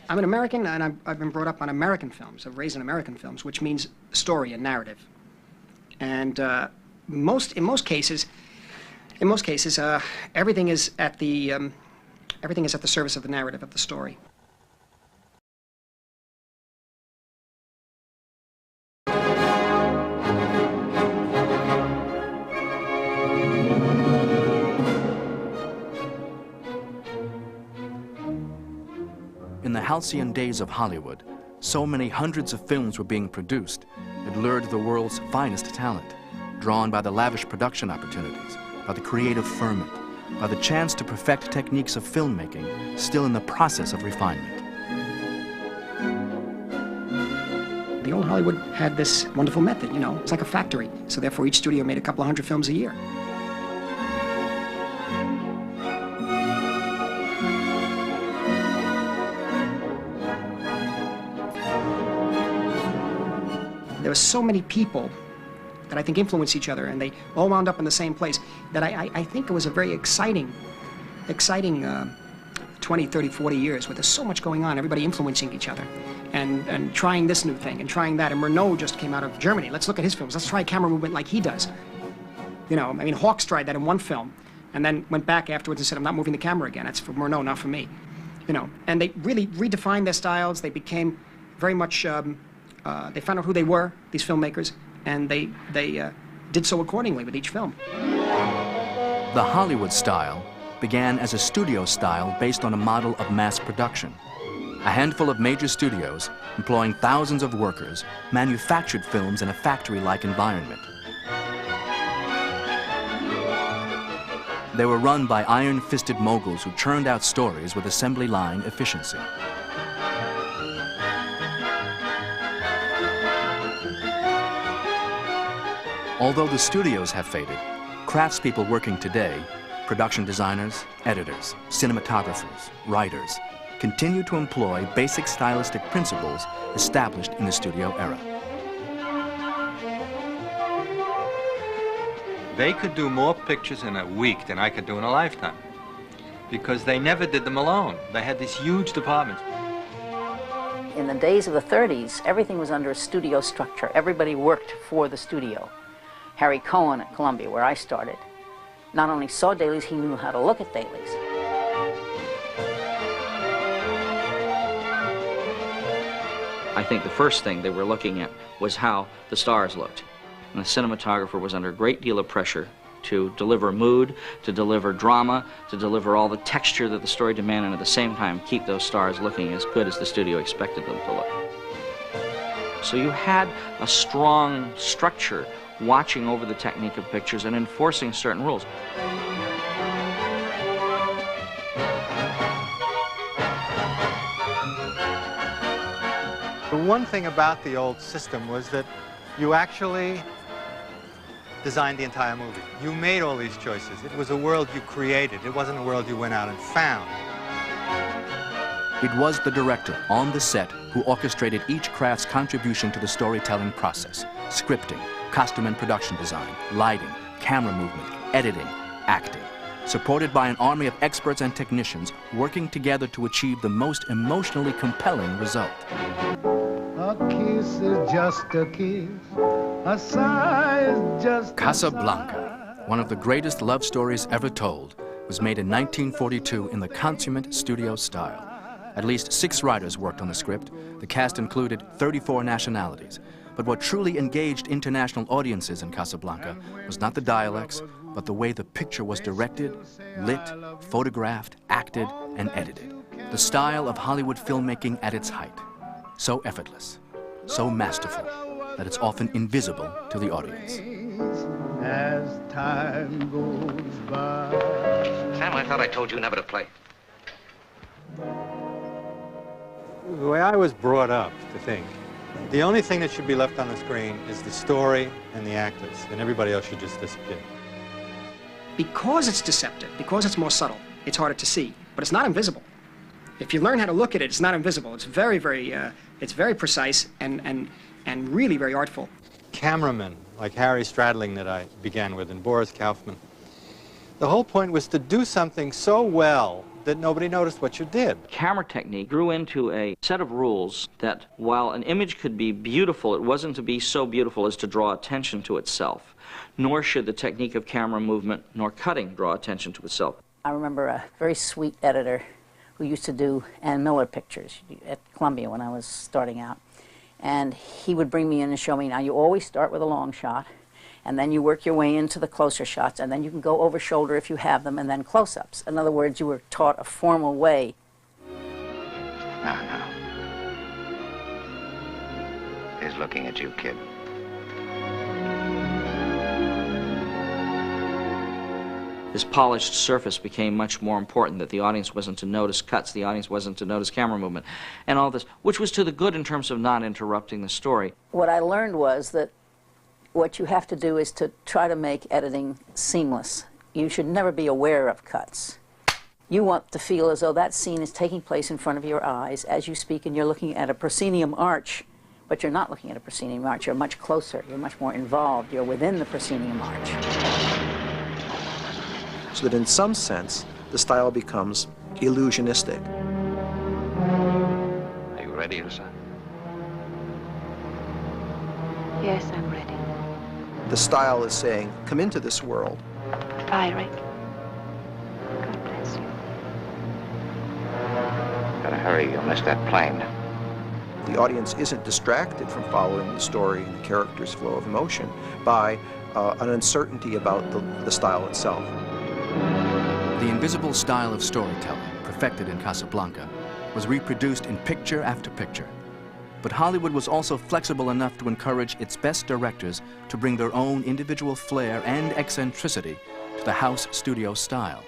I'm an American, and I've been brought up on American films. I've raised on American films, which means story and narrative. And in most cases, everything is at the service of the narrative of the story. In the halcyon days of Hollywood, so many hundreds of films were being produced, it lured the world's finest talent, drawn by the lavish production opportunities, by the creative ferment, by the chance to perfect techniques of filmmaking still in the process of refinement. The old Hollywood had this wonderful method, you know, it's like a factory, so therefore each studio made a couple of hundred films a year. There were so many people that I think influenced each other, and they all wound up in the same place, that I think it was a very exciting 20, 30, 40 years where there's so much going on, everybody influencing each other, and trying this new thing, and trying that. And Renault just came out of Germany. Let's look at his films. Let's try camera movement like he does. You know, I mean, Hawks tried that in one film, and then went back afterwards and said, I'm not moving the camera again. That's for Renault, not for me. You know, and they really redefined their styles. They became very much, they found out who they were, these filmmakers, and they did so accordingly with each film. The Hollywood style began as a studio style based on a model of mass production. A handful of major studios, employing thousands of workers, manufactured films in a factory-like environment. They were run by iron-fisted moguls who churned out stories with assembly line efficiency. Although the studios have faded, craftspeople working today, production designers, editors, cinematographers, writers, continue to employ basic stylistic principles established in the studio era. They could do more pictures in a week than I could do in a lifetime, because they never did them alone. They had these huge departments. In the days of the 30s, everything was under a studio structure. Everybody worked for the studio. Harry Cohen at Columbia, where I started, not only saw dailies, he knew how to look at dailies. I think the first thing they were looking at was how the stars looked. And the cinematographer was under a great deal of pressure to deliver mood, to deliver drama, to deliver all the texture that the story demanded, and at the same time keep those stars looking as good as the studio expected them to look. So you had a strong structure watching over the technique of pictures and enforcing certain rules. The one thing about the old system was that you actually designed the entire movie. You made all these choices. It was a world you created. It wasn't a world you went out and found. It was the director on the set who orchestrated each craft's contribution to the storytelling process: scripting, costume and production design, lighting, camera movement, editing, acting, supported by an army of experts and technicians working together to achieve the most emotionally compelling result. A kiss is just a kiss, a sigh is just Casablanca, one of the greatest love stories ever told, was made in 1942 in the consummate studio style. At least 6 writers worked on the script. The cast included 34 nationalities. But what truly engaged international audiences in Casablanca was not the dialects, but the way the picture was directed, lit, photographed, acted, and edited. The style of Hollywood filmmaking at its height. So effortless, so masterful, that it's often invisible to the audience. as time goes by. Sam, I thought I told you never to play. The way I was brought up to think, the only thing that should be left on the screen is the story and the actors, and everybody else should just disappear. Because it's deceptive, because it's more subtle, it's harder to see, but it's not invisible. If you learn how to look at it, it's not invisible. It's very precise and really very artful. Cameramen like Harry Stradling that I began with and Boris Kaufman, the whole point was to do something so well that nobody noticed what you did. Camera technique grew into a set of rules that while an image could be beautiful, it wasn't to be so beautiful as to draw attention to itself. Nor should the technique of camera movement nor cutting draw attention to itself. I remember a very sweet editor who used to do Ann Miller pictures at Columbia when I was starting out. And he would bring me in and show me, now you always start with a long shot, and then you work your way into the closer shots, and then you can go over shoulder if you have them, and then close-ups. In other words, you were taught a formal way. No. He's looking at you, kid. This polished surface became much more important, that the audience wasn't to notice cuts, the audience wasn't to notice camera movement, and all this, which was to the good in terms of not interrupting the story. What I learned was that what you have to do is to try to make editing seamless. You should never be aware of cuts. You want to feel as though that scene is taking place in front of your eyes as you speak, and you're looking at a proscenium arch, but you're not looking at a proscenium arch. You're much closer. You're much more involved. You're within the proscenium arch. So that in some sense, the style becomes illusionistic. Are you ready, Ilsa? Yes, I'm ready. The style is saying, come into this world. Bye, Rick. God bless you. Better hurry, you'll miss that plane. The audience isn't distracted from following the story and the character's flow of emotion by an uncertainty about the style itself. The invisible style of storytelling, perfected in Casablanca, was reproduced in picture after picture. But Hollywood was also flexible enough to encourage its best directors to bring their own individual flair and eccentricity to the house studio style.